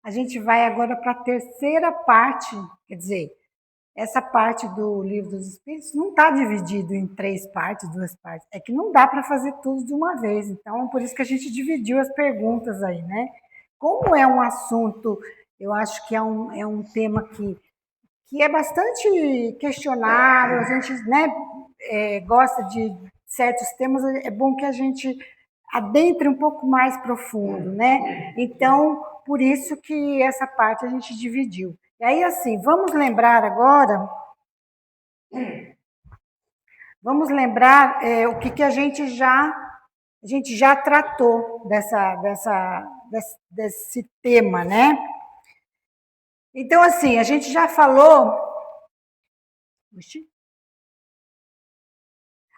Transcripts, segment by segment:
A gente vai agora para a terceira parte, quer dizer, essa parte do Livro dos Espíritos não está dividido em 3 partes, 2 partes. É que não dá para fazer tudo de uma vez. Então, por isso que a gente dividiu as perguntas aí, né? Como é um assunto, eu acho que é um tema que é bastante questionável, a gente, né, gosta de certos temas, é bom que a gente adentre um pouco mais profundo, né? Então, por isso que essa parte a gente dividiu. E aí, assim, vamos lembrar o que a gente já tratou desse tema, né? Então, assim, a gente já falou.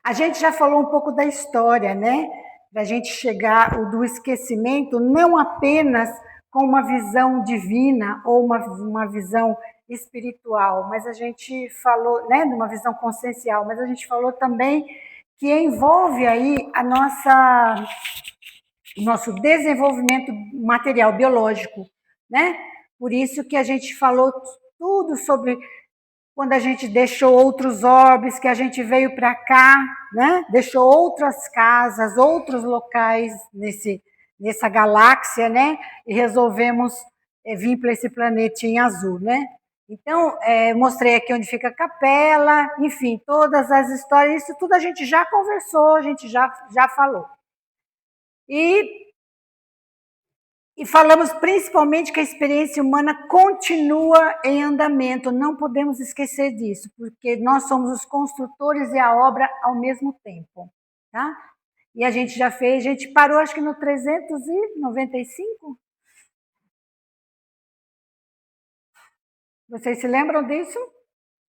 A gente já falou um pouco da história, né? Da gente chegar do esquecimento, não apenas com uma visão divina ou uma visão espiritual, mas a gente falou, né, de uma visão consciencial, mas a gente falou também que envolve aí o nosso desenvolvimento material, biológico, né? Por isso que a gente falou tudo sobre quando a gente deixou outros orbes, que a gente veio para cá, né? Deixou outras casas, outros locais nessa galáxia, né? E resolvemos vir para esse planetinha azul, né? Então, mostrei aqui onde fica a capela, enfim, todas as histórias, isso tudo a gente já conversou, a gente já falou. E falamos principalmente que a experiência humana continua em andamento, não podemos esquecer disso, porque nós somos os construtores e a obra ao mesmo tempo, tá? E a gente já fez, a gente parou acho que no 395. Vocês se lembram disso?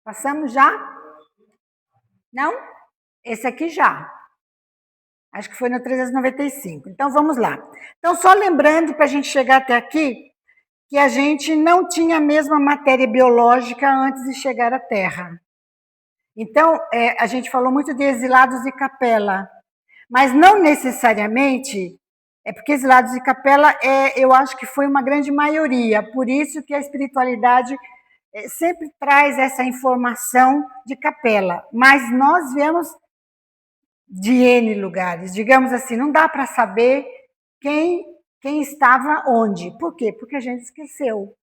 Passamos já? Não? Esse aqui já. Acho que foi no 395. Então, vamos lá. Então, só lembrando, para a gente chegar até aqui, que a gente não tinha a mesma matéria biológica antes de chegar à Terra. Então, a gente falou muito de exilados e capela, mas não necessariamente, porque exilados e capela, eu acho que foi uma grande maioria, por isso que a espiritualidade sempre traz essa informação de capela, mas nós viemos de N lugares, digamos assim, não dá para saber quem estava onde. Por quê? Porque a gente esqueceu.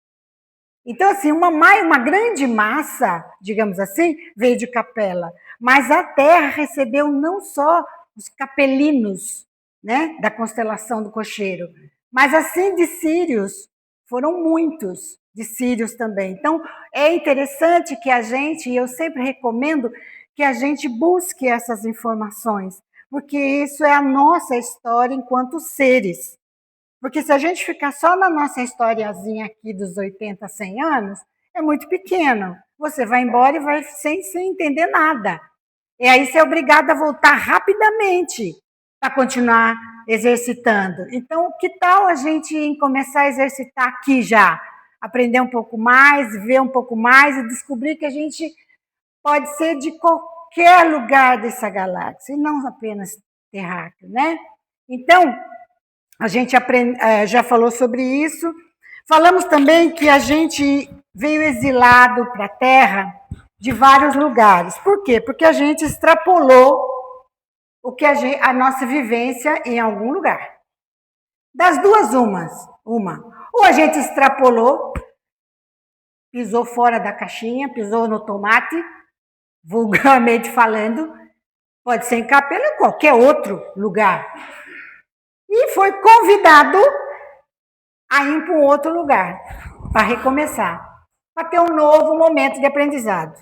Então, assim, uma grande massa, digamos assim, veio de capela, mas a Terra recebeu não só os capelinos, né, da constelação do Cocheiro, mas assim de sírios, foram muitos de sírios também. Então, é interessante que a gente, e eu sempre recomendo, que a gente busque essas informações, porque isso é a nossa história enquanto seres. Porque se a gente ficar só na nossa historiazinha aqui dos 80, 100 anos, é muito pequeno. Você vai embora e vai sem entender nada. E aí você é obrigado a voltar rapidamente para continuar exercitando. Então, que tal a gente começar a exercitar aqui já? Aprender um pouco mais, ver um pouco mais e descobrir que a gente pode ser de qualquer lugar dessa galáxia, e não apenas terráqueo, né? Então, a gente já falou sobre isso. Falamos também que a gente veio exilado para a Terra de vários lugares. Por quê? Porque a gente extrapolou a nossa vivência em algum lugar. Das duas, uma. Ou a gente extrapolou, pisou fora da caixinha, pisou no tomate, vulgarmente falando, pode ser em Capela ou em qualquer outro lugar. E foi convidado a ir para um outro lugar, para recomeçar, para ter um novo momento de aprendizado.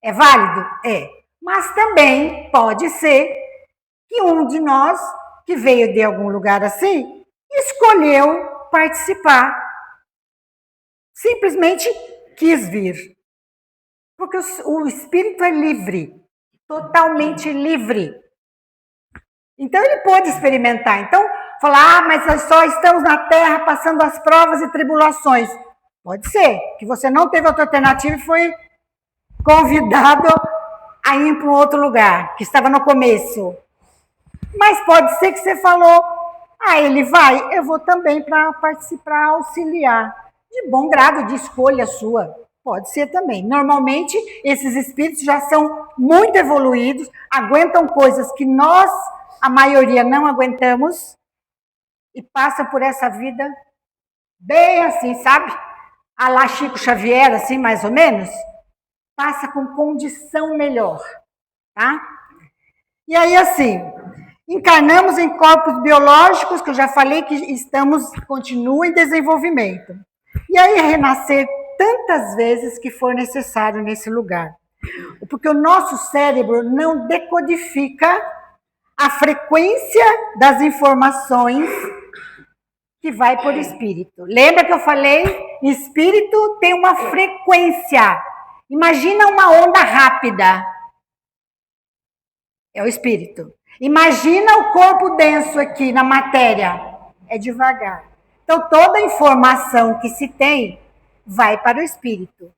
É válido? É. Mas também pode ser que um de nós, que veio de algum lugar assim, escolheu participar. Simplesmente quis vir. Porque o espírito é livre, totalmente livre. Então ele pôde experimentar. Então, falar, mas nós só estamos na Terra passando as provas e tribulações. Pode ser que você não teve outra alternativa e foi convidado a ir para um outro lugar, que estava no começo. Mas pode ser que você falou, ele vai, eu vou também para participar, auxiliar. de bom grado, de escolha sua. Pode ser também. Normalmente, esses espíritos já são muito evoluídos, aguentam coisas que nós, a maioria, não aguentamos e passam por essa vida bem assim, sabe? A lá Chico Xavier, assim, mais ou menos. Passa com condição melhor, tá? E aí, assim, encarnamos em corpos biológicos, que eu já falei que continuam em desenvolvimento. E aí, renascer tantas vezes que for necessário nesse lugar. Porque o nosso cérebro não decodifica a frequência das informações que vai por espírito. Lembra que eu falei? Espírito tem uma frequência. Imagina uma onda rápida. É o espírito. Imagina o corpo denso aqui na matéria. É devagar. Então, toda informação que se tem vai para o espírito.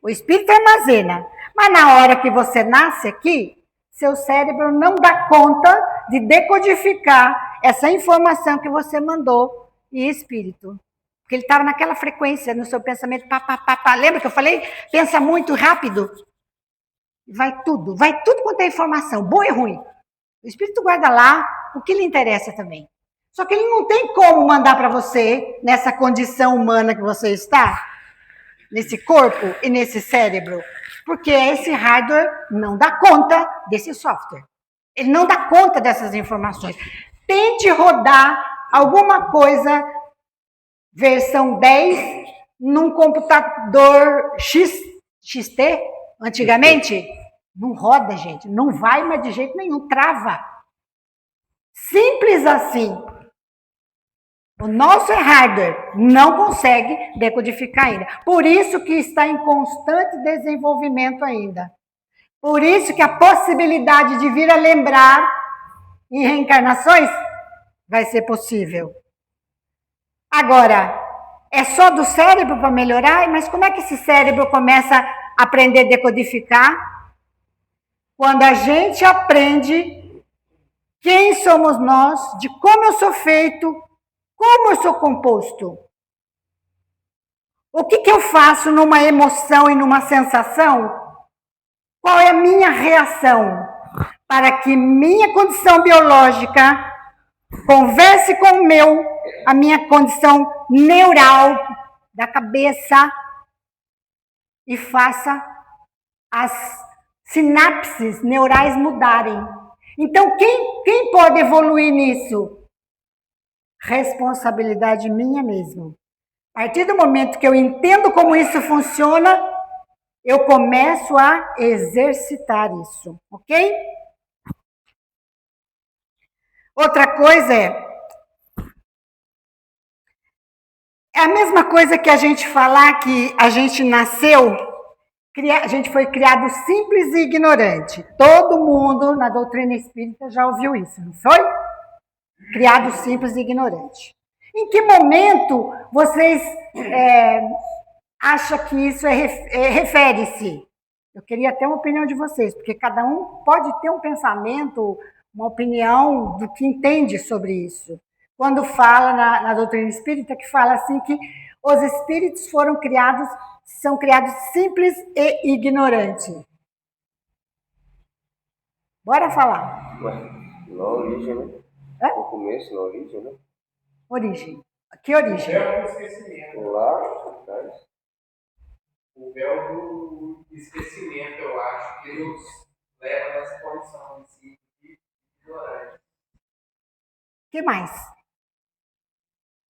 O espírito armazena. Mas na hora que você nasce aqui, seu cérebro não dá conta de decodificar essa informação que você mandou em espírito. Porque ele estava naquela frequência no seu pensamento. Pá, pá, pá, pá. Lembra que eu falei? Pensa muito rápido. Vai tudo quanto é informação, boa e ruim. O espírito guarda lá o que lhe interessa também. Só que ele não tem como mandar para você, nessa condição humana que você está, nesse corpo e nesse cérebro, porque esse hardware não dá conta desse software. Ele não dá conta dessas informações. Tente rodar alguma coisa, versão 10, num computador XT, antigamente, não roda, gente. Não vai mais de jeito nenhum, trava. Simples assim. O nosso hardware não consegue decodificar ainda. Por isso que está em constante desenvolvimento ainda. Por isso que a possibilidade de vir a lembrar em reencarnações vai ser possível. Agora, é só do cérebro para melhorar? Mas como é que esse cérebro começa a aprender a decodificar? Quando a gente aprende quem somos nós, de como eu sou feito, como eu sou composto. O que eu faço numa emoção e numa sensação? Qual é a minha reação? Para que minha condição biológica converse com a minha condição neural da cabeça e faça as sinapses neurais mudarem. Então, quem pode evoluir nisso? Responsabilidade minha mesmo. A partir do momento que eu entendo como isso funciona, eu começo a exercitar isso, ok? Outra coisa é a mesma coisa que a gente falar que a gente nasceu, a gente foi criado simples e ignorante. Todo mundo na doutrina espírita já ouviu isso, não foi? Criado simples e ignorante. Em que momento vocês acham que isso refere-se? Eu queria ter uma opinião de vocês, porque cada um pode ter um pensamento, uma opinião do que entende sobre isso. Quando fala na doutrina espírita, que fala assim que os espíritos são criados simples e ignorantes. Bora falar. Na origem, né? No começo, na origem, né? Origem. Que origem? O véu do esquecimento. Lá atrás. O véu do esquecimento, eu acho, que nos leva nessa condição de ignorante. O que mais?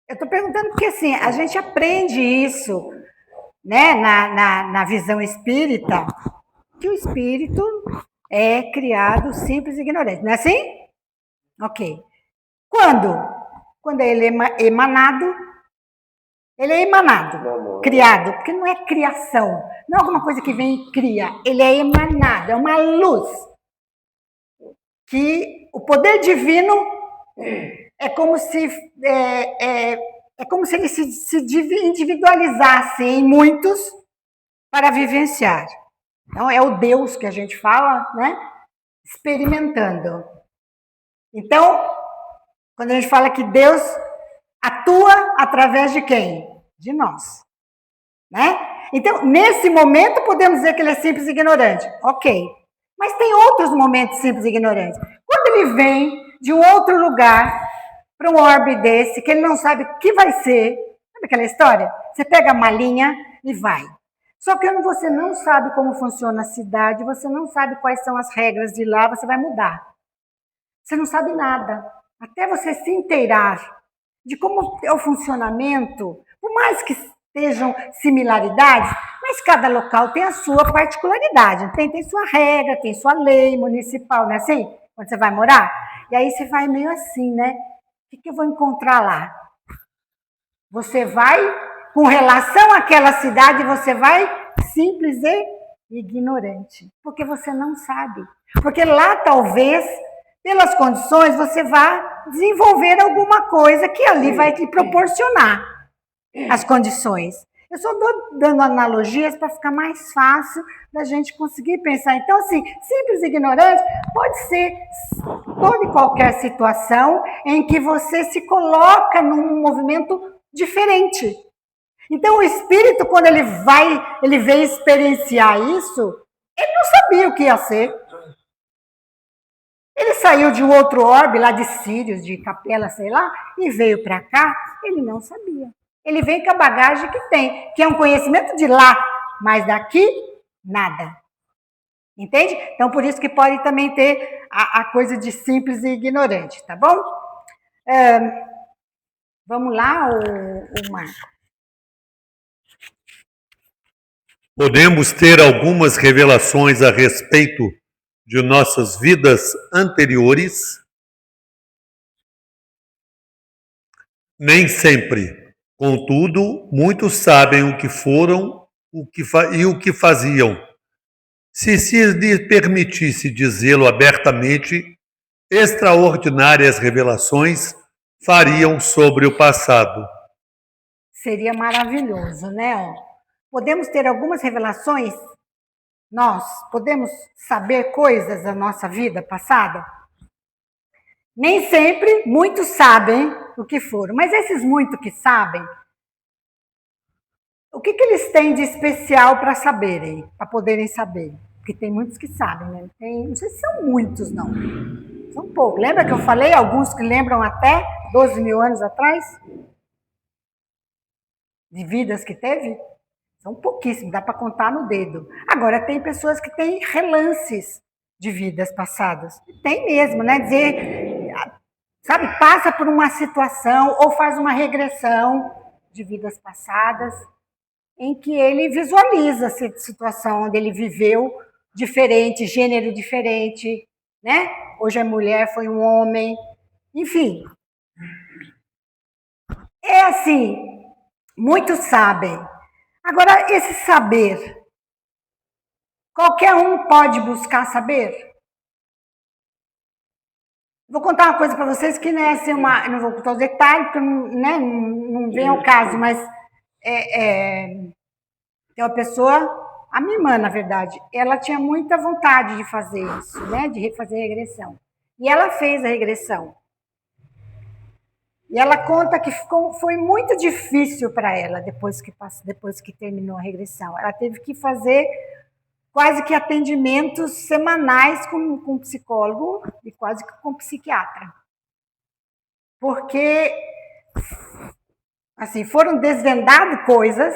Eu estou perguntando porque, assim, a gente aprende isso, né, na visão espírita, que o espírito é criado simples e ignorante. Não é assim? Ok. Quando ele é emanado, criado, porque não é criação, não é alguma coisa que vem e cria, ele é emanado, é uma luz. Que o poder divino é como se ele se individualizasse em muitos para vivenciar. Então, é o Deus que a gente fala, né? Experimentando. Então, quando a gente fala que Deus atua através de quem? De nós. né? Então, nesse momento, podemos dizer que ele é simples e ignorante. Ok. Mas tem outros momentos simples e ignorantes. Quando ele vem de um outro lugar para um orbe desse, que ele não sabe o que vai ser, sabe aquela história? Você pega a malinha e vai. Só que você não sabe como funciona a cidade, você não sabe quais são as regras de lá, você vai mudar. Você não sabe nada. Até você se inteirar de como é o funcionamento, por mais que estejam similaridades, mas cada local tem a sua particularidade. Tem sua regra, tem sua lei municipal, não é assim? Quando você vai morar. E aí você vai meio assim, né? O que eu vou encontrar lá? Você vai, com relação àquela cidade, você vai simples e ignorante. Porque você não sabe. Porque lá, talvez, pelas condições, você vá desenvolver alguma coisa que ali vai te proporcionar as condições. Eu só estou dando analogias para ficar mais fácil da gente conseguir pensar. Então, assim, simples e ignorante pode ser toda e qualquer situação em que você se coloca num movimento diferente. Então, o espírito, quando ele veio experienciar isso, ele não sabia o que ia ser. Ele saiu de um outro orbe, lá de Sírios, de Capela, sei lá, e veio para cá, ele não sabia. Ele vem com a bagagem que tem, que é um conhecimento de lá, mas daqui, nada. Entende? Então, por isso que pode também ter a coisa de simples e ignorante, tá bom? Vamos lá, o Marco. Podemos ter algumas revelações a respeito de nossas vidas anteriores? Nem sempre. Contudo, muitos sabem o que foram e o que faziam. Se lhe permitisse dizê-lo abertamente, extraordinárias revelações fariam sobre o passado. Seria maravilhoso, né? Podemos ter algumas revelações? Nós podemos saber coisas da nossa vida passada? Nem sempre muitos sabem o que foram, mas esses muitos que sabem, o que eles têm de especial para saberem, para poderem saber? Porque tem muitos que sabem, né? Não sei se são muitos, não. São poucos. Lembra que eu falei alguns que lembram até 12 mil anos atrás? De vidas que teve? São pouquíssimos, dá para contar no dedo. Agora, tem pessoas que têm relances de vidas passadas. Tem mesmo, né? Dizer, sabe, passa por uma situação ou faz uma regressão de vidas passadas em que ele visualiza essa situação onde ele viveu diferente, gênero diferente, né? Hoje é mulher, foi um homem, enfim. É assim, muitos sabem. Agora, esse saber, qualquer um pode buscar saber? Vou contar uma coisa para vocês que não é assim não vou contar os detalhes, porque não vem ao caso, mas tem uma pessoa, a minha irmã, na verdade, ela tinha muita vontade de fazer isso, né, de fazer regressão. E ela fez a regressão. E ela conta que foi muito difícil para ela depois que terminou a regressão. Ela teve que fazer quase que atendimentos semanais com psicólogo e quase que com psiquiatra. Porque, assim, foram desvendadas coisas,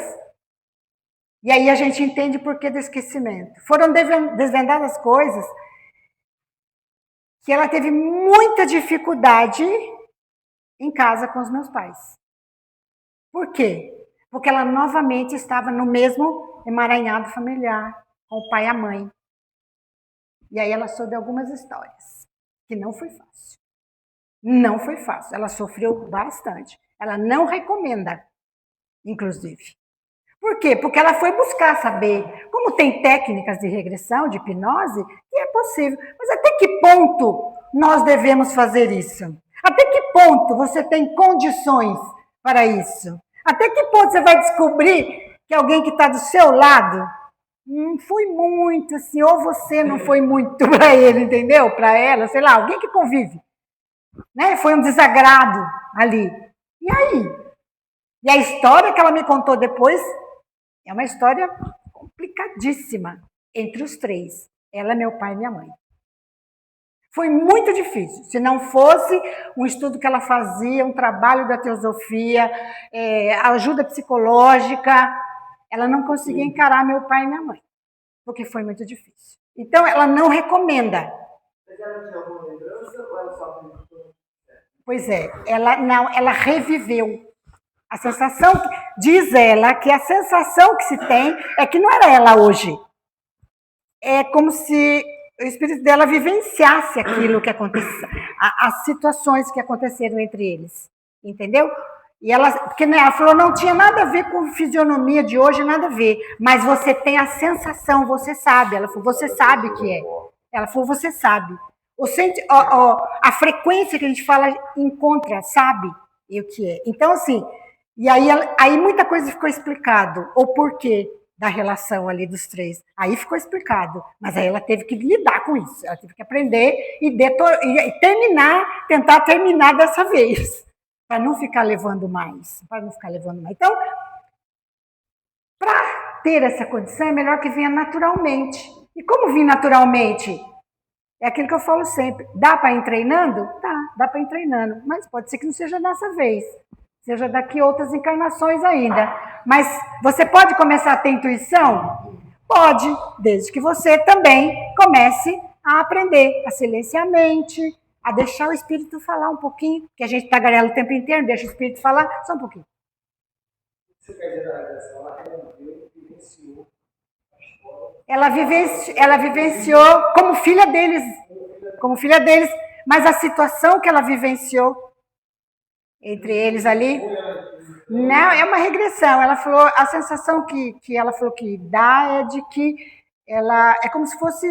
e aí a gente entende o porquê do esquecimento. Foram desvendadas coisas que ela teve muita dificuldade em casa com os meus pais. Por quê? Porque ela novamente estava no mesmo emaranhado familiar, com o pai e a mãe. E aí ela soube algumas histórias, que não foi fácil. Não foi fácil, ela sofreu bastante. Ela não recomenda, inclusive. Por quê? Porque ela foi buscar saber. Como tem técnicas de regressão, de hipnose, que é possível. Mas até que ponto nós devemos fazer isso? Até que ponto você tem condições para isso? Até que ponto você vai descobrir que alguém que está do seu lado não foi muito assim, ou você não foi muito para ele, entendeu? Para ela, sei lá, alguém que convive. Né? Foi um desagrado ali. E aí? E a história que ela me contou depois É uma história complicadíssima entre os três. Ela, meu pai e minha mãe. Foi muito difícil. Se não fosse um estudo que ela fazia, um trabalho da teosofia, ajuda psicológica, ela não conseguia encarar meu pai e minha mãe, porque foi muito difícil. Então, ela não recomenda. Mas ela tinha alguma lembrança ou ela só acreditou? Pois é, ela reviveu. A sensação, diz ela, que a sensação que se tem é que não era ela hoje. É como se o espírito dela vivenciasse aquilo que aconteceu, as situações que aconteceram entre eles, entendeu? E ela, porque né, ela falou, não tinha nada a ver com fisionomia de hoje, nada a ver, mas você tem a sensação, você sabe. Ela falou, você sabe que é. Ela falou, você sabe. A frequência que a gente fala encontra, sabe e o que é. Então, assim, e aí muita coisa ficou explicado, o porquê da relação ali dos três. Aí ficou explicado, mas aí ela teve que lidar com isso, ela teve que aprender e tentar terminar dessa vez, para não ficar levando mais, Então, para ter essa condição, é melhor que venha naturalmente. E como vir naturalmente? É aquilo que eu falo sempre. Dá para ir treinando? Dá para ir treinando, mas pode ser que não seja dessa vez. Seja daqui outras encarnações ainda. Mas você pode começar a ter intuição? Pode, desde que você também comece a aprender a silenciar a mente, a deixar o espírito falar um pouquinho, que a gente tagarela o tempo inteiro, deixa o espírito falar, só um pouquinho. Você quer dizer, ela vivenciou a história? Ela vivenciou como filha deles, mas a situação que ela vivenciou entre eles ali, não, é uma regressão. Ela falou, a sensação que ela falou que dá é de que ela é como se fosse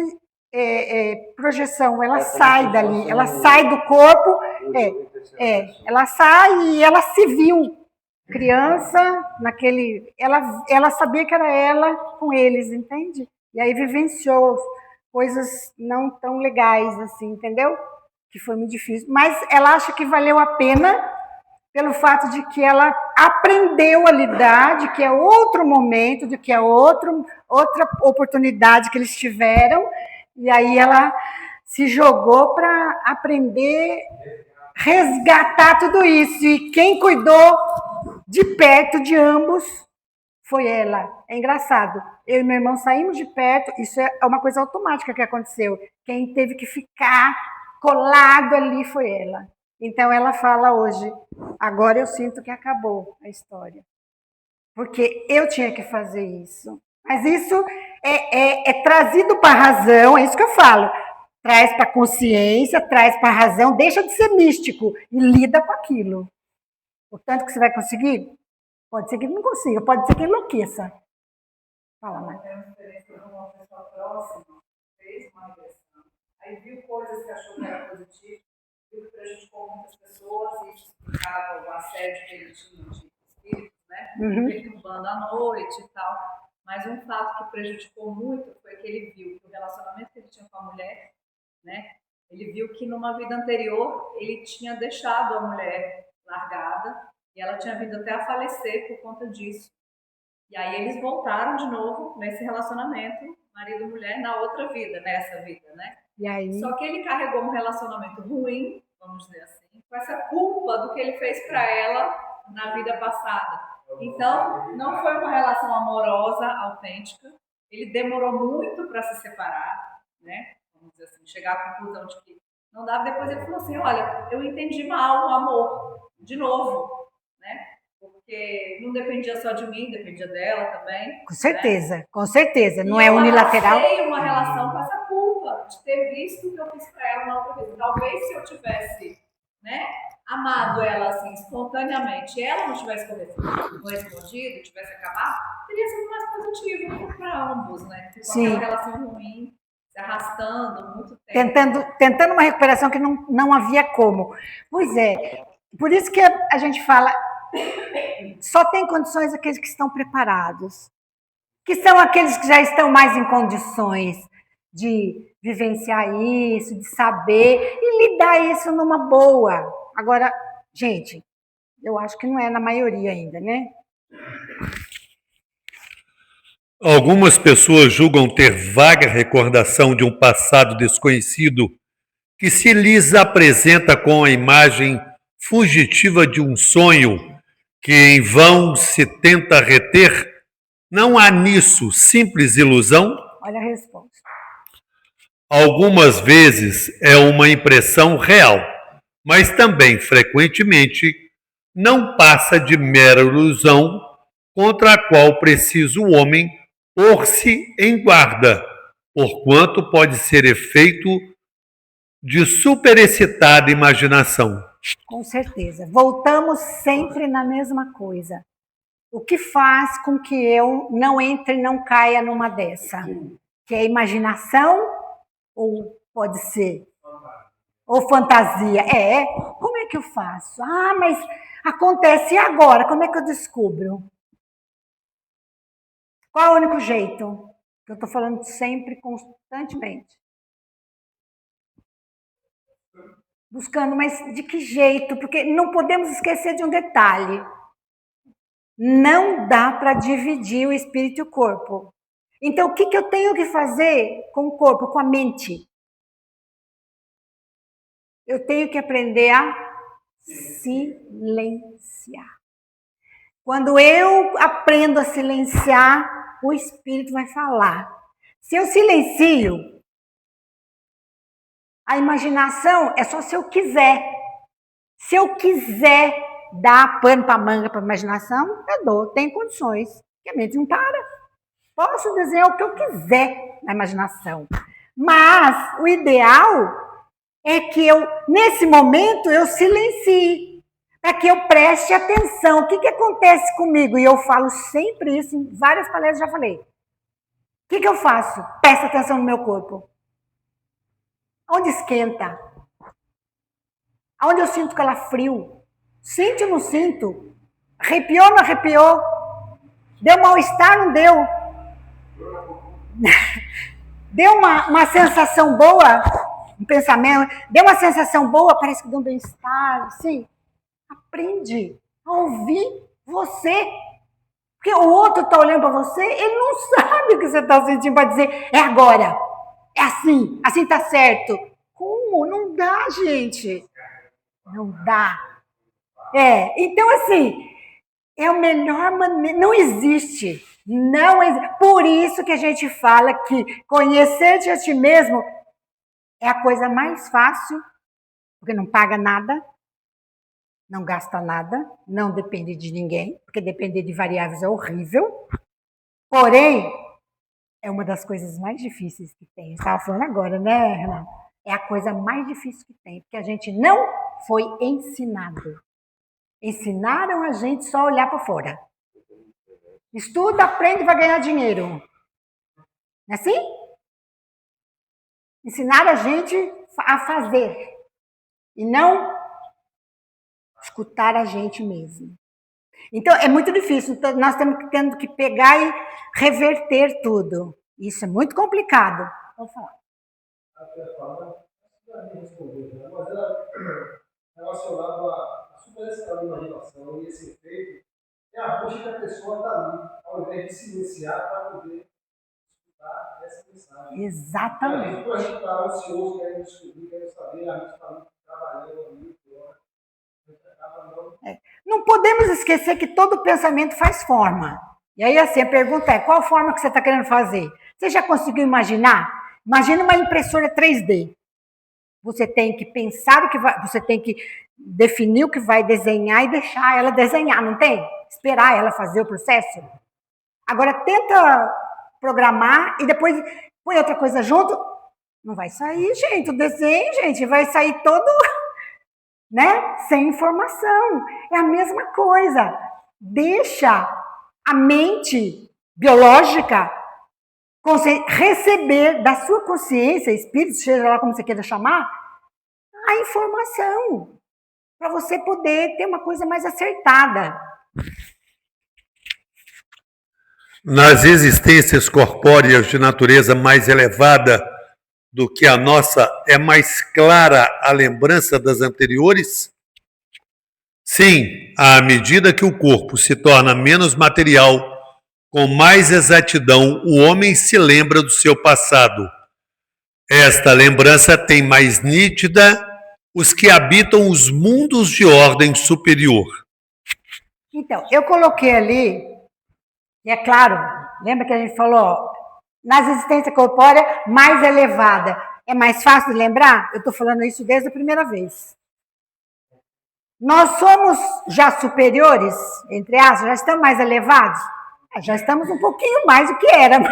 projeção, ela sai dali, ela sai do corpo, ela sai e ela se viu criança ela sabia que era ela com eles, entende? E aí vivenciou coisas não tão legais assim, entendeu? Que foi muito difícil, mas ela acha que valeu a pena pelo fato de que ela aprendeu a lidar, de que é outro momento, de que é outra oportunidade que eles tiveram, e aí ela se jogou para aprender, resgatar tudo isso. E quem cuidou de perto de ambos foi ela. É engraçado. Eu e meu irmão saímos de perto, isso é uma coisa automática que aconteceu. Quem teve que ficar colado ali foi ela. Então ela fala hoje, agora eu sinto que acabou a história. Porque eu tinha que fazer isso. Mas isso é trazido para a razão, é isso que eu falo. Traz para a consciência, traz para a razão, deixa de ser místico e lida com aquilo. O tanto que você vai conseguir, pode ser que não consiga, pode ser que enlouqueça. Fala, Marta. Tem uma experiência com uma pessoa próxima, fez uma agressão, aí viu coisas que achou que era positivo, viu que prejudicou muitas pessoas e explicava o assédio que ele tinha de espíritos, né? Perturbando à noite e tal. Mas um fato que prejudicou muito foi que ele viu que o relacionamento que ele tinha com a mulher, né? Ele viu que numa vida anterior ele tinha deixado a mulher largada e ela tinha vindo até a falecer por conta disso. E aí eles voltaram de novo nesse relacionamento, marido e mulher, na outra vida, nessa vida, né? E aí? Só que ele carregou um relacionamento ruim, vamos dizer assim, com essa culpa do que ele fez para ela na vida passada. Então, não foi uma relação amorosa, autêntica. Ele demorou muito para se separar, né? Vamos dizer assim, chegar à conclusão de que não dava. Depois ele falou assim, olha, eu entendi mal o amor, de novo, né? Porque não dependia só de mim, dependia dela também. Com certeza, né? Com certeza. Não e é unilateral. Eu passei uma relação com essa culpa de ter visto o que eu fiz para ela na outra vez. Talvez se eu tivesse, né, amado ela assim, espontaneamente, ela não tivesse correspondido, tivesse acabado, teria sido mais positivo para ambos, né? Ficou aquela relação ruim, se arrastando muito tempo. Tentando uma recuperação que não havia como. Pois é, por isso que a gente fala, só tem condições aqueles que estão preparados, que são aqueles que já estão mais em condições de vivenciar isso, de saber e lidar isso numa boa. Agora, gente, eu acho que não é na maioria ainda, né? Algumas pessoas julgam ter vaga recordação de um passado desconhecido que se lhes apresenta com a imagem fugitiva de um sonho que em vão se tenta reter. Não há nisso simples ilusão? Olha a resposta. Algumas vezes é uma impressão real, mas também, frequentemente, não passa de mera ilusão contra a qual precisa o homem pôr-se em guarda, porquanto pode ser efeito de superexcitada imaginação. Com certeza. Voltamos sempre na mesma coisa. O que faz com que eu não entre e não caia numa dessa? Que é imaginação ou pode ser? Ou fantasia? Como é que eu faço? Ah, mas acontece agora, como é que eu descubro? Qual é o único jeito? Que eu estou falando sempre, constantemente. Buscando, mas de que jeito? Porque não podemos esquecer de um detalhe. Não dá para dividir o espírito e o corpo. Então, o que eu tenho que fazer com o corpo, com a mente? Eu tenho que aprender a silenciar. Quando eu aprendo a silenciar, o espírito vai falar. Se eu silencio, a imaginação é só se eu quiser. Se eu quiser dar pano para manga para a imaginação, eu dou, tem condições. Porque a mente não para. Posso desenhar o que eu quiser na imaginação. Mas o ideal é que eu, nesse momento, eu silencie. Para que eu preste atenção. O que acontece comigo? E eu falo sempre isso, em várias palestras já falei. O que eu faço? Presta atenção no meu corpo. Onde esquenta? Onde eu sinto calafrio? Sinto ou não sinto? Arrepiou ou não arrepiou? Deu mal-estar ou não deu? Deu uma sensação boa? Um pensamento? Deu uma sensação boa? Parece que deu um bem-estar, assim. Aprende a ouvir você. Porque o outro está olhando para você, ele não sabe o que você está sentindo para dizer, é agora, é assim está certo. Como? Não dá, gente. Não dá. Então assim, é a melhor maneira, não existe. Não existe. Por isso que a gente fala que conhecer-te a ti mesmo é a coisa mais fácil, porque não paga nada, não gasta nada, não depende de ninguém, porque depender de variáveis é horrível. Porém, é uma das coisas mais difíceis que tem. Você estava falando agora, né, Renato? É a coisa mais difícil que tem, porque a gente não foi ensinado. Ensinaram a gente só a olhar para fora. Estuda, aprende e vai ganhar dinheiro. Não é assim? Ensinaram a gente a fazer e não escutar a gente mesmo. Então, é muito difícil. Então, nós tendo que pegar e reverter tudo. Isso é muito complicado. Vou falar. Mas era relacionado à superestação da imaginação e esse efeito é a busca que a pessoa está ali, ao invés de silenciar para poder escutar essa mensagem. Exatamente. A gente está ansioso, querendo descobrir, querendo saber, a gente está trabalhando ali, Não podemos esquecer que todo pensamento faz forma. E aí, assim, a pergunta é, qual forma que você está querendo fazer? Você já conseguiu imaginar? Imagina uma impressora 3D. Você tem que pensar o que vai, você tem que definir o que vai desenhar e deixar ela desenhar, não tem? Esperar ela fazer o processo. Agora, tenta programar e depois põe outra coisa junto. Não vai sair, gente, o desenho, gente, vai sair todo... né? Sem informação. É a mesma coisa. Deixa a mente biológica receber da sua consciência, espírito, seja lá como você queira chamar, a informação para você poder ter uma coisa mais acertada. Nas existências corpóreas de natureza mais elevada do que a nossa, é mais clara a lembrança das anteriores? Sim, à medida que o corpo se torna menos material, com mais exatidão o homem se lembra do seu passado. Esta lembrança tem mais nítida os que habitam os mundos de ordem superior. Então, eu coloquei ali, e é claro, lembra que a gente falou, ó, nas existências corpórea mais elevada. É mais fácil de lembrar? Eu estou falando isso desde a primeira vez. Nós somos já superiores, entre aspas, já estamos mais elevados? Já estamos um pouquinho mais do que éramos,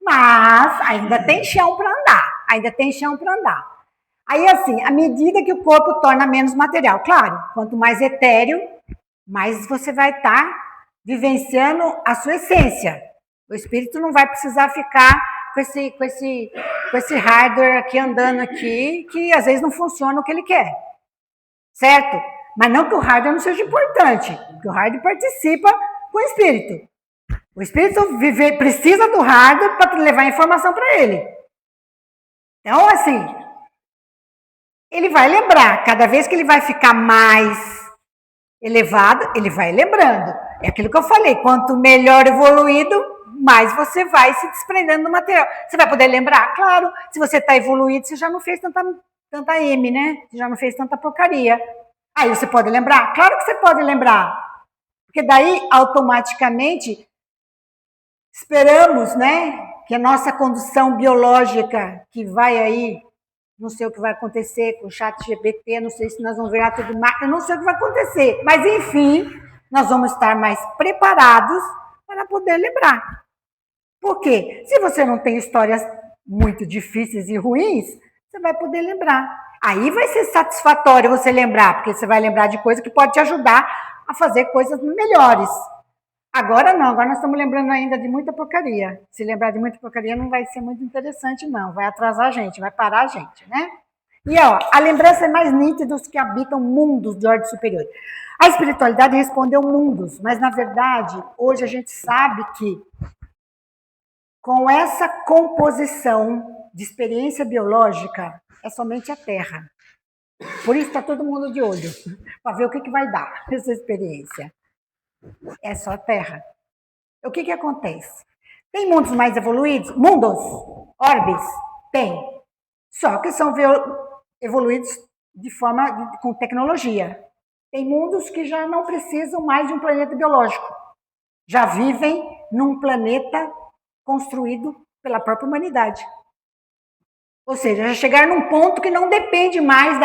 mas ainda tem chão para andar, Aí, assim, à medida que o corpo torna menos material, claro, quanto mais etéreo, mais você vai estar vivenciando a sua essência. O espírito não vai precisar ficar com esse hardware aqui andando aqui, que às vezes não funciona o que ele quer. Certo? Mas não que o hardware não seja importante, porque o hardware participa com o espírito. O espírito precisa do hardware para levar informação para ele. Então, assim, ele vai lembrar. Cada vez que ele vai ficar mais elevado, ele vai lembrando. É aquilo que eu falei, quanto melhor evoluído, mais você vai se desprendendo do material. Você vai poder lembrar? Claro, se você está evoluído, você já não fez tanta M, né? Você já não fez tanta porcaria. Aí você pode lembrar? Claro que você pode lembrar. Porque daí, automaticamente, esperamos, né, que a nossa condução biológica, que vai aí, não sei o que vai acontecer com o chat GPT, não sei se nós vamos virar tudo máquina, não sei o que vai acontecer. Mas, enfim, nós vamos estar mais preparados para poder lembrar. Por quê? Se você não tem histórias muito difíceis e ruins, você vai poder lembrar. Aí vai ser satisfatório você lembrar, porque você vai lembrar de coisa que pode te ajudar a fazer coisas melhores. Agora não, agora nós estamos lembrando ainda de muita porcaria. Se lembrar de muita porcaria não vai ser muito interessante, não. Vai atrasar a gente, vai parar a gente, né? E, ó, a lembrança é mais nítida dos que habitam mundos de ordem superior. A espiritualidade respondeu mundos, mas, na verdade, hoje a gente sabe que com essa composição de experiência biológica, é somente a Terra. Por isso está todo mundo de olho, para ver o que vai dar essa experiência. É só a Terra. O que acontece? Tem mundos mais evoluídos? Mundos? Orbes? Tem. Só que são evoluídos com tecnologia. Tem mundos que já não precisam mais de um planeta biológico. Já vivem num planeta construído pela própria humanidade. Ou seja, já chegaram num ponto que não depende mais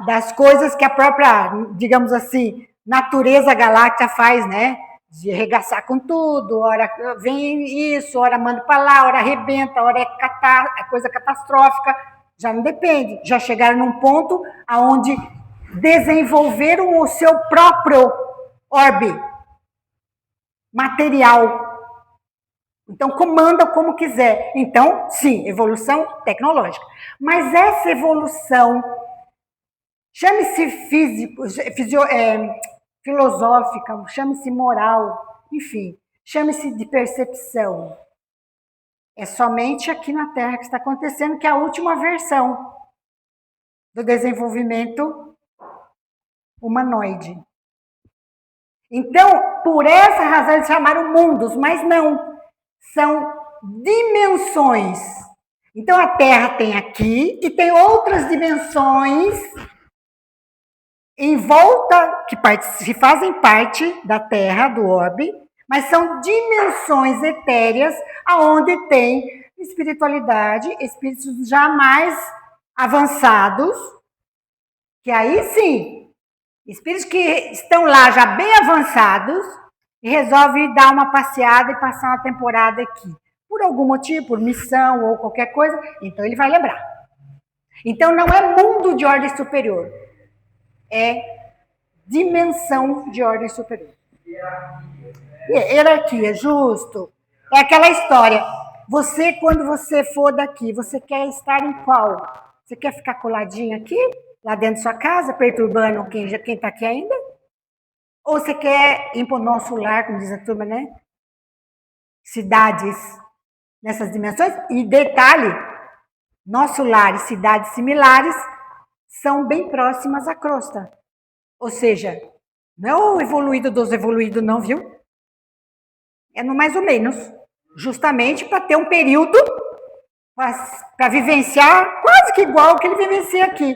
das coisas que a própria, digamos assim, natureza galáctica faz, né? De arregaçar com tudo, hora vem isso, hora manda para lá, hora arrebenta, hora é coisa catastrófica. Já não depende. Já chegaram num ponto onde desenvolveram o seu próprio orbe material. Então, comanda como quiser. Então, sim, evolução tecnológica. Mas essa evolução, chame-se filosófica, chame-se moral, enfim, chame-se de percepção. É somente aqui na Terra que está acontecendo, que é a última versão do desenvolvimento humanoide. Então, por essa razão, eles chamaram mundos, mas não. São dimensões. Então, a Terra tem aqui e tem outras dimensões em volta, que fazem parte da Terra, do orbe, mas são dimensões etéreas aonde tem espiritualidade, espíritos já mais avançados, que aí sim, espíritos que estão lá já bem avançados, e resolve dar uma passeada e passar uma temporada aqui. Por algum motivo, por missão ou qualquer coisa, então ele vai lembrar. Então não é mundo de ordem superior, é dimensão de ordem superior. Hierarquia, justo. É aquela história. Você, quando você for daqui, você quer estar em qual? Você quer ficar coladinho aqui, lá dentro da sua casa, perturbando quem está aqui ainda? Ou você quer ir para o nosso lar, como diz a turma, né? Cidades nessas dimensões. E detalhe, nosso lar e cidades similares são bem próximas à crosta. Ou seja, não é o evoluído dos evoluídos, não, viu? É no mais ou menos. Justamente para ter um período para vivenciar quase que igual o que ele vivencia aqui.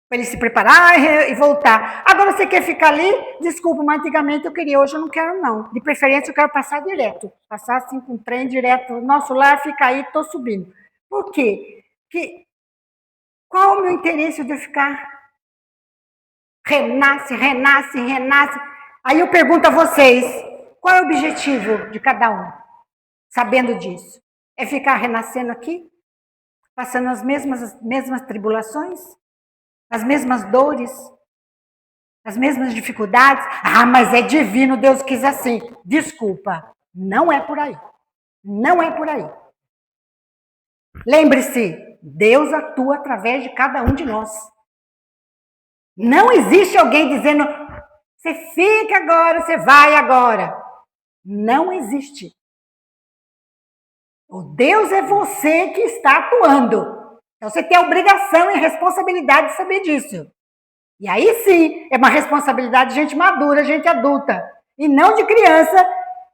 Para ele se preparar e voltar. Agora você quer ficar ali? Desculpa, mas antigamente eu queria, hoje eu não quero não. De preferência eu quero passar direto. Passar assim com o trem direto. Nosso lar fica aí, estou subindo. Por quê? Qual o meu interesse de eu ficar? Renasce, renasce, renasce. Aí eu pergunto a vocês, qual é o objetivo de cada um? Sabendo disso. É ficar renascendo aqui? Passando as mesmas tribulações? As mesmas dores, as mesmas dificuldades. Ah, mas é divino, Deus quis assim. Desculpa, não é por aí. Não é por aí. Lembre-se, Deus atua através de cada um de nós. Não existe alguém dizendo, você fica agora, você vai agora. Não existe. O Deus é você que está atuando. Então, você tem a obrigação e a responsabilidade de saber disso. E aí sim, é uma responsabilidade de gente madura, gente adulta. E não de criança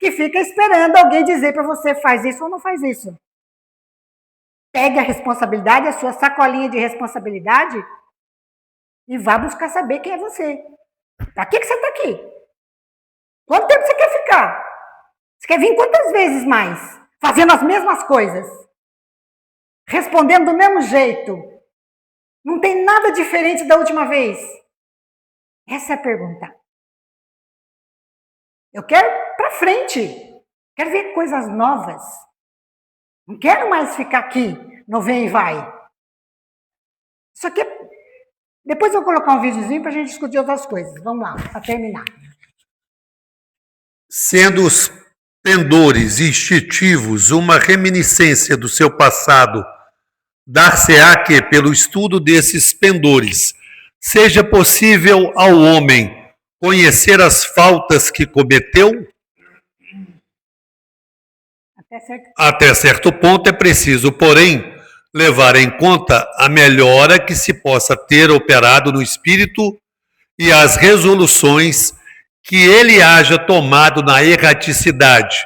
que fica esperando alguém dizer para você, faz isso ou não faz isso. Pegue a responsabilidade, a sua sacolinha de responsabilidade e vá buscar saber quem é você. Para que você está aqui? Quanto tempo você quer ficar? Você quer vir quantas vezes mais? Fazendo as mesmas coisas? Respondendo do mesmo jeito. Não tem nada diferente da última vez. Essa é a pergunta. Eu quero para frente. Quero ver coisas novas. Não quero mais ficar aqui no vem e vai. Isso aqui é... Depois eu vou colocar um videozinho para a gente discutir outras coisas. Vamos lá, para terminar. Sendo os pendores instintivos uma reminiscência do seu passado, dar-se-á que, pelo estudo desses pendores, seja possível ao homem conhecer as faltas que cometeu? Até certo ponto é preciso, porém, levar em conta a melhora que se possa ter operado no espírito e as resoluções que ele haja tomado na erraticidade.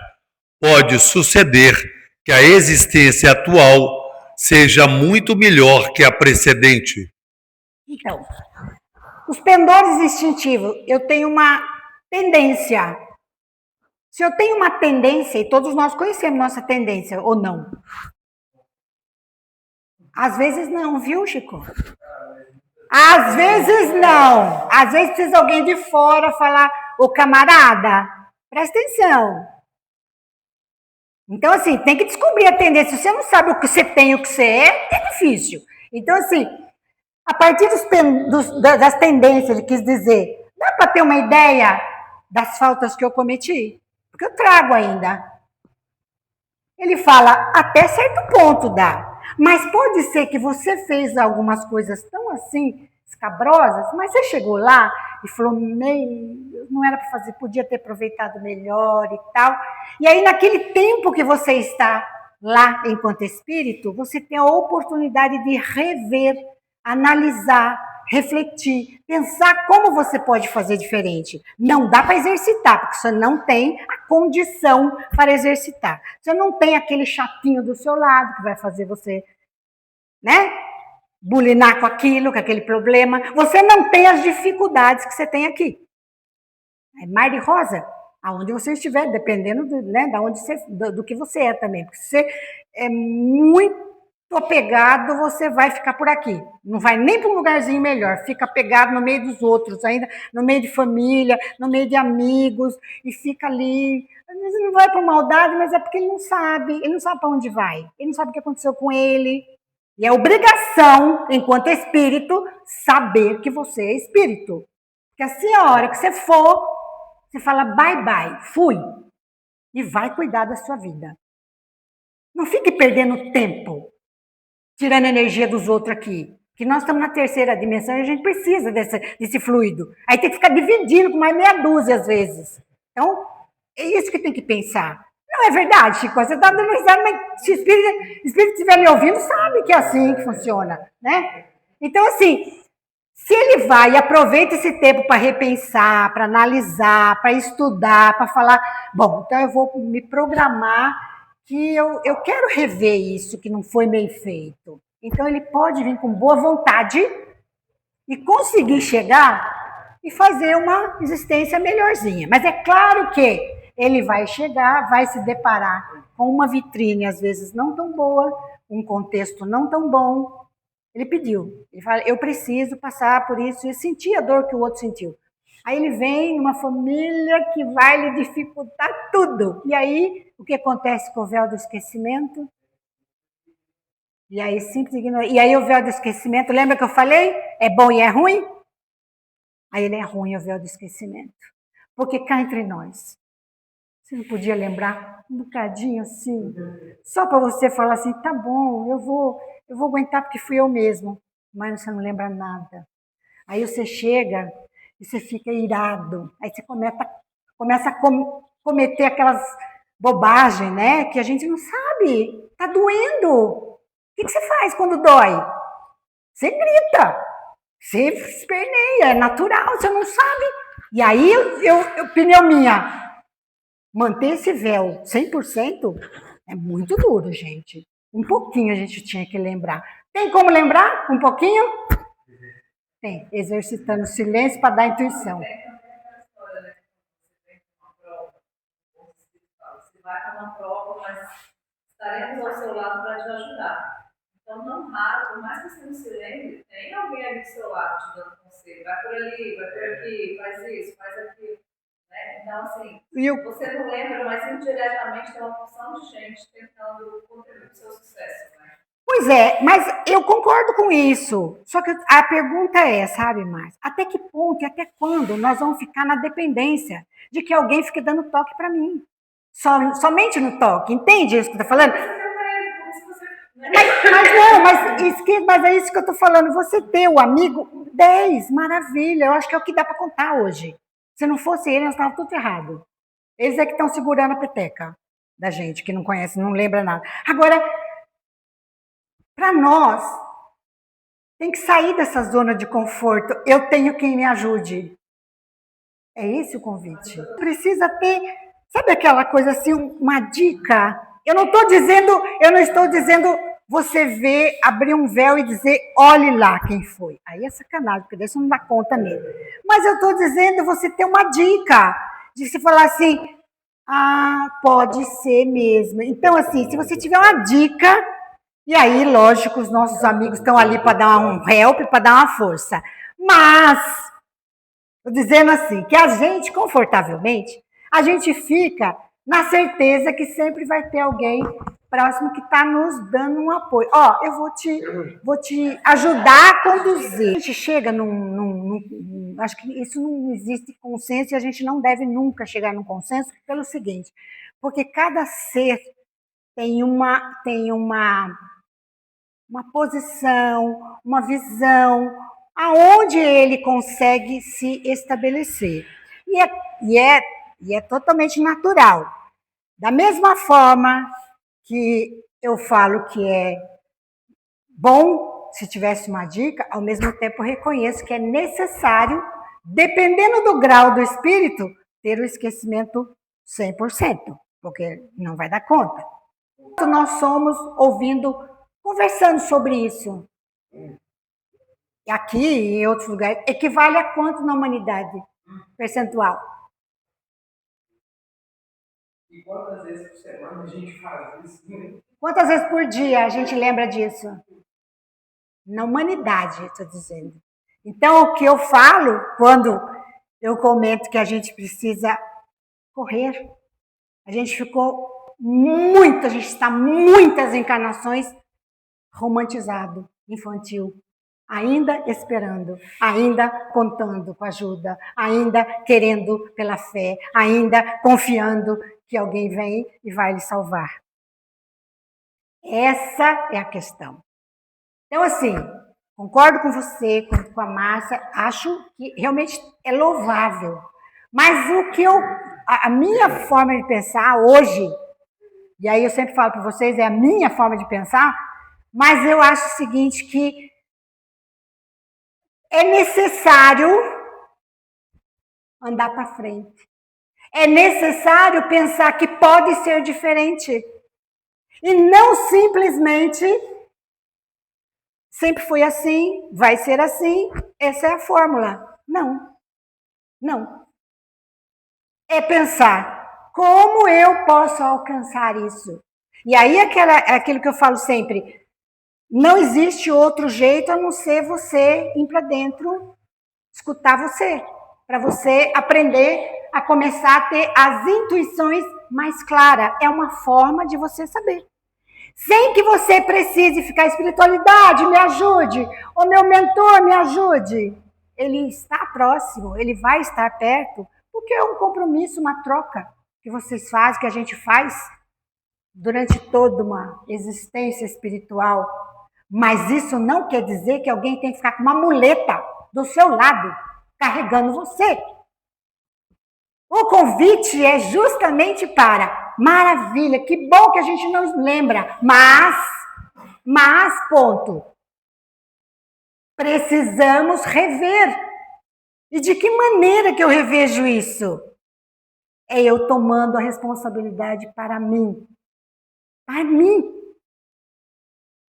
Pode suceder que a existência atual seja muito melhor que a precedente. Então, os pendores instintivos, eu tenho uma tendência. Se eu tenho uma tendência, e todos nós conhecemos nossa tendência, ou não? Às vezes não, viu, Chico? Às vezes não. Às vezes precisa alguém de fora falar, ô camarada, presta atenção. Então, assim, tem que descobrir a tendência. Se você não sabe o que você tem e o que você é difícil. Então, assim, a partir das tendências, ele quis dizer, dá para ter uma ideia das faltas que eu cometi? Porque eu trago ainda. Ele fala, até certo ponto dá. Mas pode ser que você fez algumas coisas tão assim, escabrosas, mas você chegou lá e falou, não era para fazer, podia ter aproveitado melhor e tal. E aí, naquele tempo que você está lá enquanto espírito, você tem a oportunidade de rever, analisar, refletir, pensar como você pode fazer diferente. Não dá para exercitar, porque você não tem a condição para exercitar. Você não tem aquele chatinho do seu lado que vai fazer você, né, bulinar com aquilo, com aquele problema. Você não tem as dificuldades que você tem aqui. É mar de rosa, aonde você estiver, dependendo do que você é também. Porque se você é muito apegado, você vai ficar por aqui. Não vai nem para um lugarzinho melhor. Fica apegado no meio dos outros, ainda no meio de família, no meio de amigos, e fica ali. Às vezes não vai por maldade, mas é porque ele não sabe para onde vai. Ele não sabe o que aconteceu com ele. E é obrigação, enquanto espírito, saber que você é espírito. Porque assim, a hora que você for, você fala bye bye, fui. E vai cuidar da sua vida. Não fique perdendo tempo, tirando a energia dos outros aqui. Que nós estamos na terceira dimensão e a gente precisa desse fluido. Aí tem que ficar dividindo com mais meia dúzia às vezes. Então, é isso que tem que pensar. Não é verdade, Chico? Você está dando risada, mas se o espírito estiver me ouvindo, sabe que é assim que funciona, né? Então, assim, Se ele vai e aproveita esse tempo para repensar, para analisar, para estudar, para falar, bom, então eu vou me programar que eu quero rever isso que não foi bem feito. Então ele pode vir com boa vontade e conseguir chegar e fazer uma existência melhorzinha. Mas é claro que ele vai chegar, vai se deparar com uma vitrine às vezes não tão boa, um contexto não tão bom. Ele pediu, ele fala, eu preciso passar por isso e sentir a dor que o outro sentiu. Aí ele vem numa família que vai lhe dificultar tudo. E aí, o que acontece com o véu do esquecimento? E aí, simples ignorância. E aí, o véu do esquecimento, lembra que eu falei? É bom e é ruim? Aí ele é ruim, o véu do esquecimento. Porque cá entre nós, você não podia lembrar um bocadinho assim? Só para você falar assim, tá bom, eu vou aguentar porque fui eu mesmo. Mas você não lembra nada. Aí você chega e você fica irado. Aí você começa a cometer aquelas bobagens, né? Que a gente não sabe. Tá doendo. O que você faz quando dói? Você grita. Você esperneia. É natural, você não sabe. E aí, opinião minha, manter esse véu 100% é muito duro, gente. Um pouquinho a gente tinha que lembrar. Tem como lembrar? Um pouquinho? Tem. Exercitando o silêncio para dar intuição. Você vai para uma prova, mas estaremos ao seu lado para te ajudar. Então, não raro, por mais que você não se lembre, tem alguém ali do seu lado te dando conselho. Vai por ali, vai por aqui, faz isso, faz aquilo. Né? Então, assim, você não lembra, mas indiretamente tem uma porção de gente tentando contribuir para o seu sucesso. Né? Pois é, mas eu concordo com isso. Só que a pergunta é, sabe, Márcia, até que ponto e até quando nós vamos ficar na dependência de que alguém fique dando toque para mim? Somente no toque, entende isso que eu estou falando? Mas é isso que eu estou falando. Você ter o amigo 10, maravilha. Eu acho que é o que dá para contar hoje. Se não fosse ele, nós estávamos tudo errado. Eles é que estão segurando a peteca da gente, que não conhece, não lembra nada. Agora, para nós, tem que sair dessa zona de conforto. Eu tenho quem me ajude. É esse o convite. Precisa ter, sabe aquela coisa assim, uma dica? Eu não estou dizendo você ver, abrir um véu e dizer, olhe lá quem foi. Aí é sacanagem, porque isso não dá conta mesmo. Mas eu estou dizendo você ter uma dica, de você falar assim, pode ser mesmo. Então, assim, se você tiver uma dica, e aí, lógico, os nossos amigos estão ali para dar um help, para dar uma força. Mas, estou dizendo assim, que a gente, confortavelmente, a gente fica na certeza que sempre vai ter alguém próximo que está nos dando um apoio. Eu vou te ajudar a conduzir. A gente chega acho que isso não existe consenso e a gente não deve nunca chegar num consenso pelo seguinte, porque cada ser tem uma posição, uma visão, aonde ele consegue se estabelecer. E é totalmente natural. Da mesma forma que eu falo que é bom, se tivesse uma dica, ao mesmo tempo reconheço que é necessário, dependendo do grau do espírito, ter o esquecimento 100%, porque não vai dar conta. Nós somos conversando sobre isso. Aqui e em outros lugares, equivale a quanto na humanidade? Percentual. E quantas vezes por semana a gente faz isso? Quantas vezes por dia a gente lembra disso? Na humanidade, estou dizendo. Então, o que eu falo quando eu comento que a gente precisa correr, a gente está muitas encarnações romantizado, infantil, ainda esperando, ainda contando com ajuda, ainda querendo pela fé, ainda confiando que alguém vem e vai lhe salvar. Essa é a questão. Então, assim, concordo com você, com a Márcia, acho que realmente é louvável. Mas a minha forma de pensar hoje, e aí eu sempre falo para vocês, é a minha forma de pensar, mas eu acho o seguinte, que É necessário andar para frente. É necessário pensar que pode ser diferente. E não simplesmente sempre foi assim, vai ser assim, essa é a fórmula. Não. Não. É pensar como eu posso alcançar isso. E aí aquilo que eu falo sempre, não existe outro jeito a não ser você ir para dentro, escutar você, para você aprender a começar a ter as intuições mais claras. É uma forma de você saber. Sem que você precise ficar, espiritualidade, me ajude, ou meu mentor, me ajude. Ele está próximo, ele vai estar perto, porque é um compromisso, uma troca que vocês fazem, que a gente faz durante toda uma existência espiritual. Mas isso não quer dizer que alguém tem que ficar com uma muleta do seu lado, carregando você. O convite é justamente para, maravilha, que bom que a gente não lembra, mas, ponto. Precisamos rever. E de que maneira que eu revejo isso? É eu tomando a responsabilidade para mim. Para mim.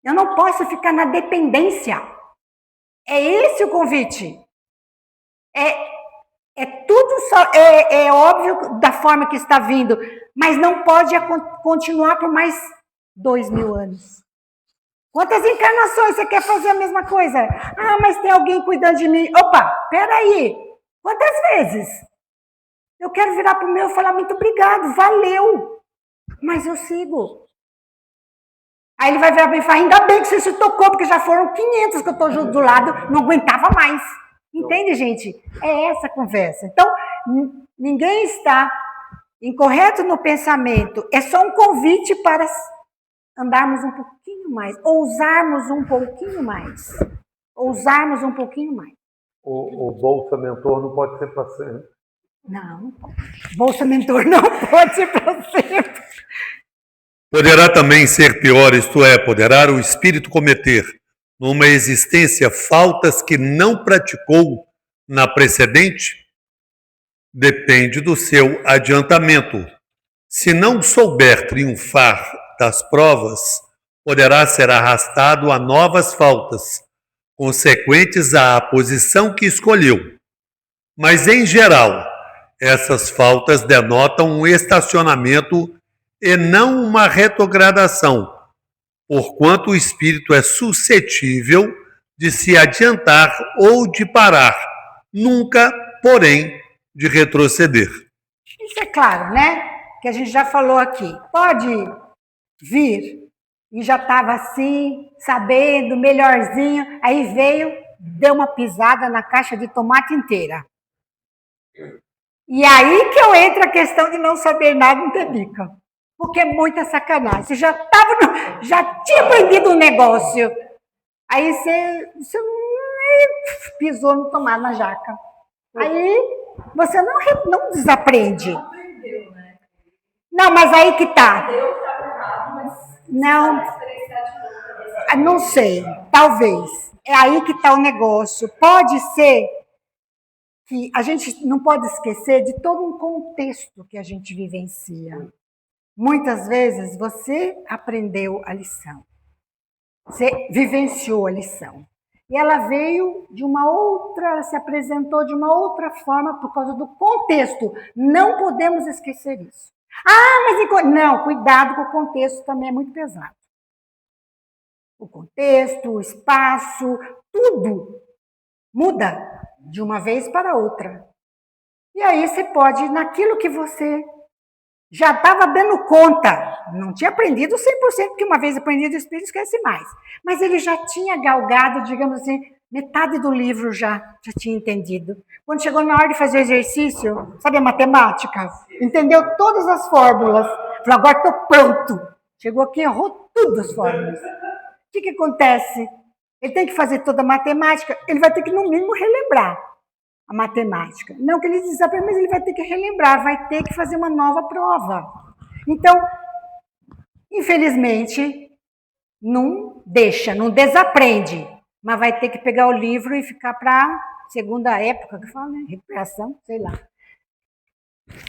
Eu não posso ficar na dependência. É esse o convite. É tudo só, é óbvio da forma que está vindo, mas não pode continuar por mais 2000 anos. Quantas encarnações você quer fazer a mesma coisa? Ah, mas tem alguém cuidando de mim. Opa, peraí. Quantas vezes? Eu quero virar para o meu e falar muito obrigado, valeu. Mas eu sigo. Aí ele vai virar para mim e falar, ainda bem que você se tocou, porque já foram 500 que eu estou junto do lado, não aguentava mais. Entende, gente? É essa a conversa. Então, ninguém está incorreto no pensamento. É só um convite para andarmos um pouquinho mais, ousarmos um pouquinho mais. Ousarmos um pouquinho mais. O Bolsa Mentor não pode ser para sempre. Não, Bolsa Mentor não pode ser para sempre. Poderá também ser pior, isto é, poderá o espírito cometer numa existência faltas que não praticou na precedente? Depende do seu adiantamento. Se não souber triunfar das provas, poderá ser arrastado a novas faltas, consequentes à posição que escolheu. Mas, em geral, essas faltas denotam um estacionamento e não uma retrogradação, porquanto o espírito é suscetível de se adiantar ou de parar, nunca, porém, de retroceder. Isso é claro, né? Que a gente já falou aqui. Pode vir e já estava assim, sabendo, melhorzinho, aí veio, deu uma pisada na caixa de tomate inteira. E aí que eu entro a questão de não saber nada, não ter bica. Porque é muita sacanagem. Você já tinha aprendido um negócio. Aí você pisou no tomate, na jaca. Aí você não desaprende. Não, mas aí que tá. Não sei, talvez. É aí que tá o negócio. Pode ser que a gente não pode esquecer de todo um contexto que a gente vivencia. Muitas vezes você aprendeu a lição, você vivenciou a lição. E ela veio de uma outra, se apresentou de uma outra forma por causa do contexto. Não podemos esquecer isso. Ah, mas não, cuidado com o contexto, também é muito pesado. O contexto, o espaço, tudo muda de uma vez para outra. E aí você pode, naquilo que você já estava dando conta, não tinha aprendido 100%, porque uma vez aprendido o espírito esquece mais. Mas ele já tinha galgado, digamos assim, metade do livro já tinha entendido. Quando chegou na hora de fazer o exercício, sabe a matemática? Entendeu todas as fórmulas. Falou, agora estou pronto. Chegou aqui, errou todas as fórmulas. O que acontece? Ele tem que fazer toda a matemática, ele vai ter que, no mínimo, relembrar a matemática. Não que ele desaprenda, mas ele vai ter que relembrar, vai ter que fazer uma nova prova. Então, infelizmente, não desaprende. Mas vai ter que pegar o livro e ficar para segunda época, que fala, né? Recuperação, sei lá.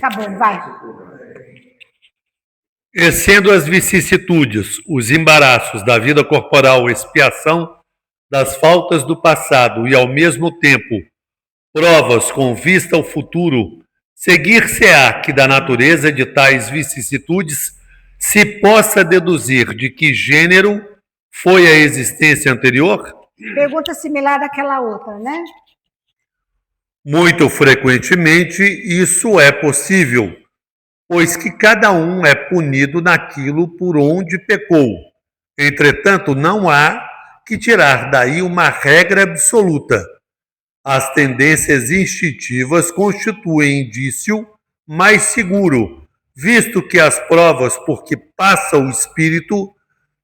Tá bom, vai. E sendo as vicissitudes, os embaraços da vida corporal, expiação das faltas do passado e, ao mesmo tempo, provas com vista ao futuro, seguir-se-á que da natureza de tais vicissitudes se possa deduzir de que gênero foi a existência anterior? Pergunta similar àquela outra, né? Muito frequentemente isso é possível, pois que cada um é punido naquilo por onde pecou. Entretanto, não há que tirar daí uma regra absoluta. As tendências instintivas constituem indício mais seguro, visto que as provas por que passa o espírito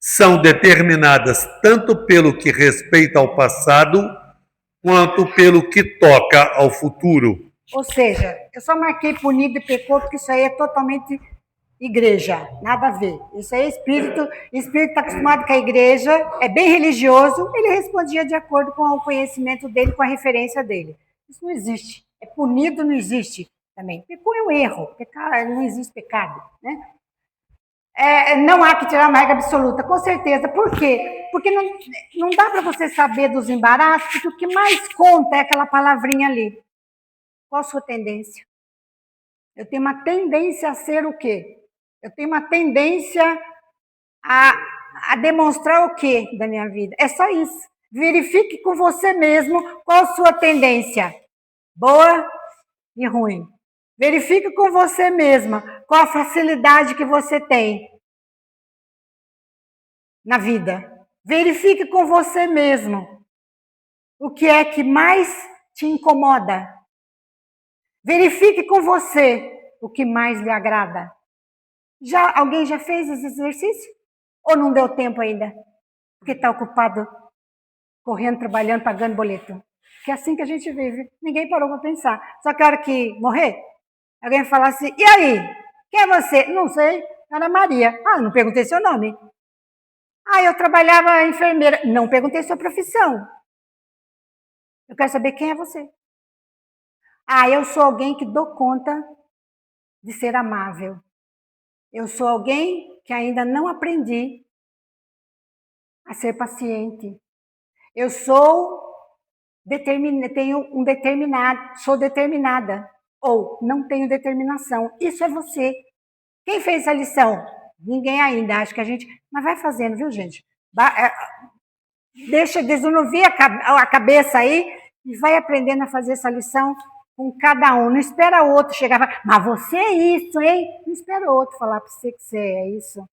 são determinadas tanto pelo que respeita ao passado, quanto pelo que toca ao futuro. Ou seja, eu só marquei punido e pecou, porque isso aí é totalmente igreja, nada a ver. Isso aí é espírito está acostumado com a igreja, é bem religioso, ele respondia de acordo com o conhecimento dele, com a referência dele. Isso não existe. É punido, não existe também. Pecou é um erro, pecar, não existe pecado, né? Não há que tirar uma regra absoluta, com certeza. Por quê? Porque não dá para você saber dos embaraços, porque o que mais conta é aquela palavrinha ali. Qual a sua tendência? Eu tenho uma tendência a ser o quê? Eu tenho uma tendência a demonstrar o quê da minha vida? É só isso. Verifique com você mesmo qual a sua tendência, boa e ruim. Verifique com você mesma qual a facilidade que você tem na vida. Verifique com você mesmo o que é que mais te incomoda. Verifique com você o que mais lhe agrada. Alguém já fez esse exercício? Ou não deu tempo ainda? Porque está ocupado correndo, trabalhando, pagando boleto. Que é assim que a gente vive. Ninguém parou para pensar. Só que a hora que morrer, alguém vai falar assim, e aí? Quem é você? Não sei. Ana Maria. Ah, não perguntei seu nome. Ah, eu trabalhava enfermeira. Não perguntei sua profissão. Eu quero saber quem é você. Ah, eu sou alguém que dou conta de ser amável. Eu sou alguém que ainda não aprendi a ser paciente. Eu sou sou determinada ou não tenho determinação. Isso é você. Quem fez essa lição? Ninguém ainda. Acho que a gente... Mas vai fazendo, viu, gente? Deixa desunuvir a cabeça aí e vai aprendendo a fazer essa lição com cada um. Não espera o outro chegar e falar, mas você é isso, hein? Não espera o outro falar para você que você é isso.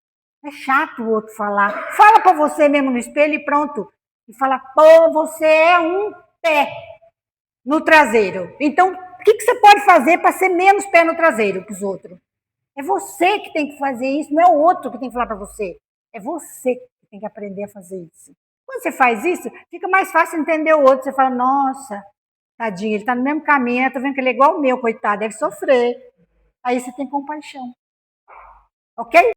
É chato o outro falar. Fala para você mesmo no espelho e pronto. E fala, pô, você é um pé no traseiro. Então, o que você pode fazer para ser menos pé no traseiro que os outros? É você que tem que fazer isso, não é o outro que tem que falar para você. É você que tem que aprender a fazer isso. Quando você faz isso, fica mais fácil entender o outro. Você fala, nossa, tadinho, ele está no mesmo caminho, eu tô vendo que ele é igual o meu, coitado, deve sofrer. Aí você tem compaixão. Ok?